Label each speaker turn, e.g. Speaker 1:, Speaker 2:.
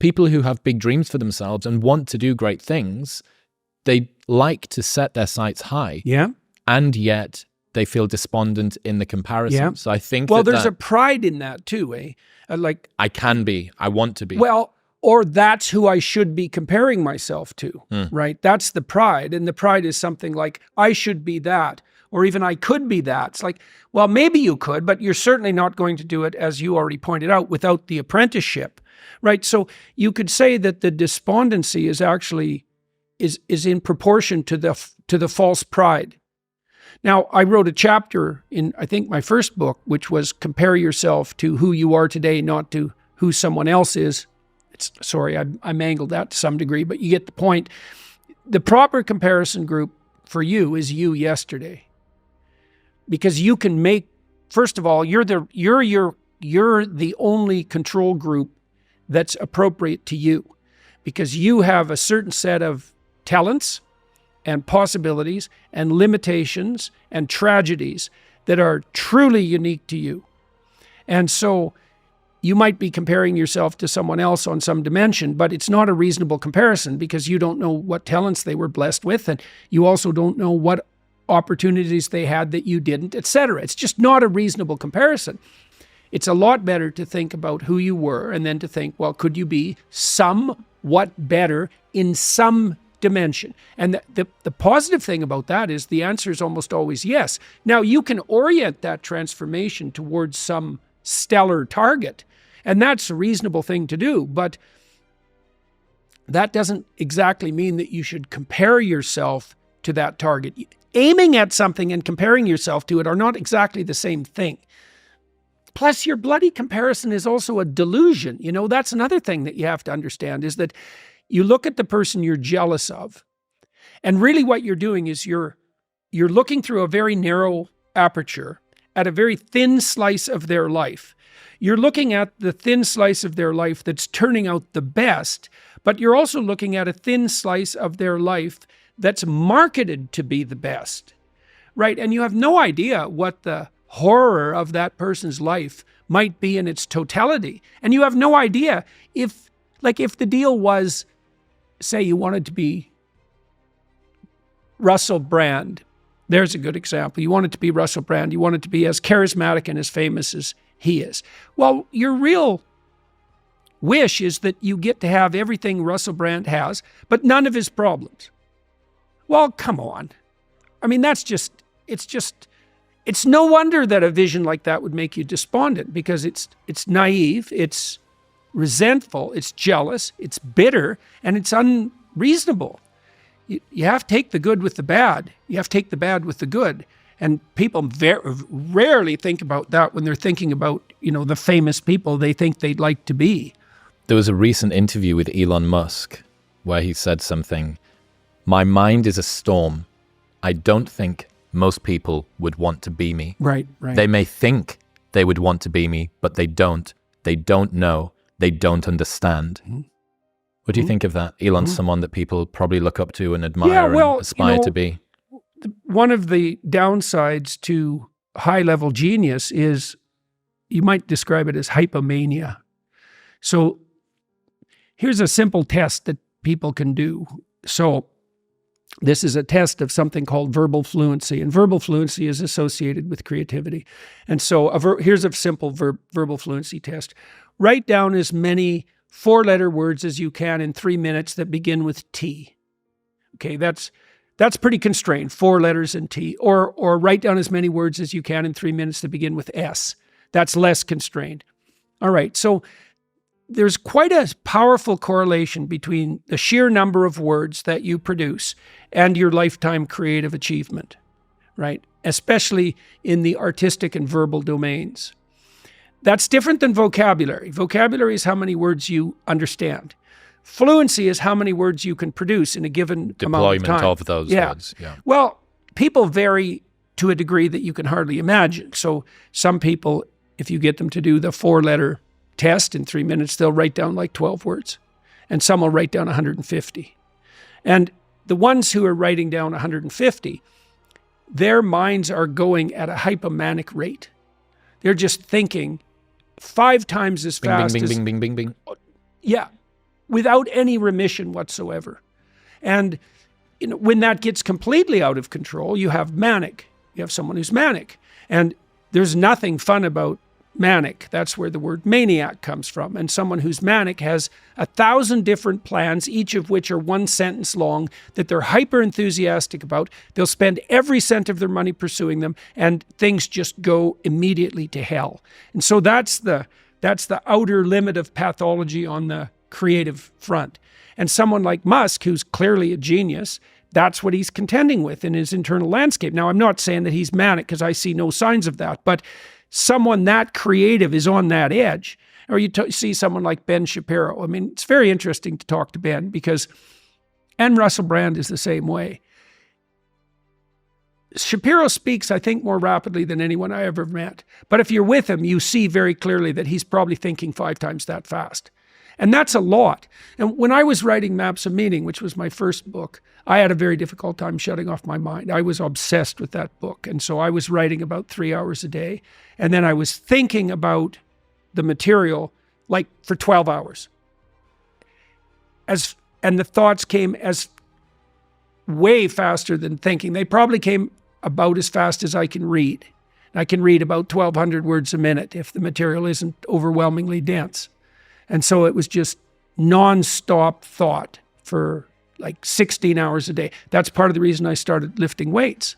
Speaker 1: people who have big dreams for themselves and want to do great things, they like to set their sights high.
Speaker 2: Yeah.
Speaker 1: And yet they feel despondent in the comparison.
Speaker 2: Yeah.
Speaker 1: So I think
Speaker 2: there's a pride in that too, eh?
Speaker 1: I can be, I want to be.
Speaker 2: Well, or that's who I should be comparing myself to, right? That's the pride. And the pride is something like, I should be that, or even I could be that. It's like, well, maybe you could, but you're certainly not going to do it, as you already pointed out, without the apprenticeship, right? So you could say that the despondency is actually is in proportion to the false pride. Now, I wrote a chapter in, I think, my first book, which was compare yourself to who you are today, not to who someone else is. Sorry, I mangled that to some degree, but you get the point. The proper comparison group for you is you yesterday. Because you can make, first of all, you're the only control group that's appropriate to you. Because you have a certain set of talents and possibilities and limitations and tragedies that are truly unique to you. And so you might be comparing yourself to someone else on some dimension, but it's not a reasonable comparison because you don't know what talents they were blessed with, and you also don't know what opportunities they had that you didn't, etc. It's just not a reasonable comparison. It's a lot better to think about who you were and then to think, well, could you be somewhat better in some dimension? And the positive thing about that is the answer is almost always yes. Now, you can orient that transformation towards some stellar target, and that's a reasonable thing to do, but that doesn't exactly mean that you should compare yourself to that target. Aiming at something and comparing yourself to it are not exactly the same thing. Plus, your bloody comparison is also a delusion. You know, that's another thing that you have to understand, is that you look at the person you're jealous of, and really what you're doing is you're looking through a very narrow aperture at a very thin slice of their life. You're looking at the thin slice of their life that's turning out the best, but you're also looking at a thin slice of their life that's marketed to be the best, right? And you have no idea what the horror of that person's life might be in its totality. And you have no idea if the deal was, say you wanted to be Russell Brand. There's a good example. You wanted to be Russell Brand. You wanted to be as charismatic and as famous as he is. Well, your real wish is that you get to have everything Russell Brand has, but none of his problems. Well, come on. I mean, it's no wonder that a vision like that would make you despondent, because it's naive, it's resentful, it's jealous, it's bitter, and it's unreasonable. You have to take the good with the bad. You have to take the bad with the good. And people rarely think about that when they're thinking about, the famous people they think they'd like to be.
Speaker 1: There was a recent interview with Elon Musk where he said something, "My mind is a storm. I don't think most people would want to be me.
Speaker 2: Right.
Speaker 1: They may think they would want to be me, but they don't. They don't know. They don't understand." Mm-hmm. What do you think of that? Elon's someone that people probably look up to and admire and aspire to be.
Speaker 2: One of the downsides to high-level genius is you might describe it as hypomania. So here's a simple test that people can do. So this is a test of something called verbal fluency, and verbal fluency is associated with creativity. And so here's a simple verbal fluency test. Write down as many 4-letter words as you can in 3 minutes that begin with T. Okay, that's pretty constrained, 4 letters and T. Or write down as many words as you can in 3 minutes that begin with S. That's less constrained. All right, so there's quite a powerful correlation between the sheer number of words that you produce and your lifetime creative achievement, right? Especially in the artistic and verbal domains. That's different than vocabulary. Vocabulary is how many words you understand. Fluency is how many words you can produce in a given amount of time.
Speaker 1: Deployment of those words. Yeah.
Speaker 2: Well, people vary to a degree that you can hardly imagine. So some people, if you get them to do the 4-letter test in 3 minutes, they'll write down like 12 words. And some will write down 150. And the ones who are writing down 150, their minds are going at a hypomanic rate. They're just thinking 5 times as fast
Speaker 1: bing, bing, bing, bing, bing, bing.
Speaker 2: Yeah. without any remission whatsoever. And when that gets completely out of control, you have manic. You have someone who's manic. And there's nothing fun about manic. That's where the word maniac comes from. And someone who's manic has 1,000 different plans, each of which are one sentence long, that they're hyper enthusiastic about. They'll spend every cent of their money pursuing them, and things just go immediately to hell. And so that's the outer limit of pathology on the creative front. And someone like Musk, who's clearly a genius, that's what he's contending with in his internal landscape. Now, I'm not saying that he's manic, because I see no signs of that, but someone that creative is on that edge. Or you see someone like Ben Shapiro. I mean, it's very interesting to talk to Ben, because, and Russell Brand is the same way. Shapiro speaks, I think, more rapidly than anyone I ever met. But if you're with him, you see very clearly that he's probably thinking 5 times that fast. And that's a lot. And when I was writing Maps of Meaning, which was my first book, I had a very difficult time shutting off my mind. I was obsessed with that book. And so I was writing about 3 hours a day. And then I was thinking about the material like for 12 hours. And the thoughts came as way faster than thinking. They probably came about as fast as I can read. I can read about 1,200 words a minute if the material isn't overwhelmingly dense. And so it was just nonstop thought for like 16 hours a day. That's part of the reason I started lifting weights.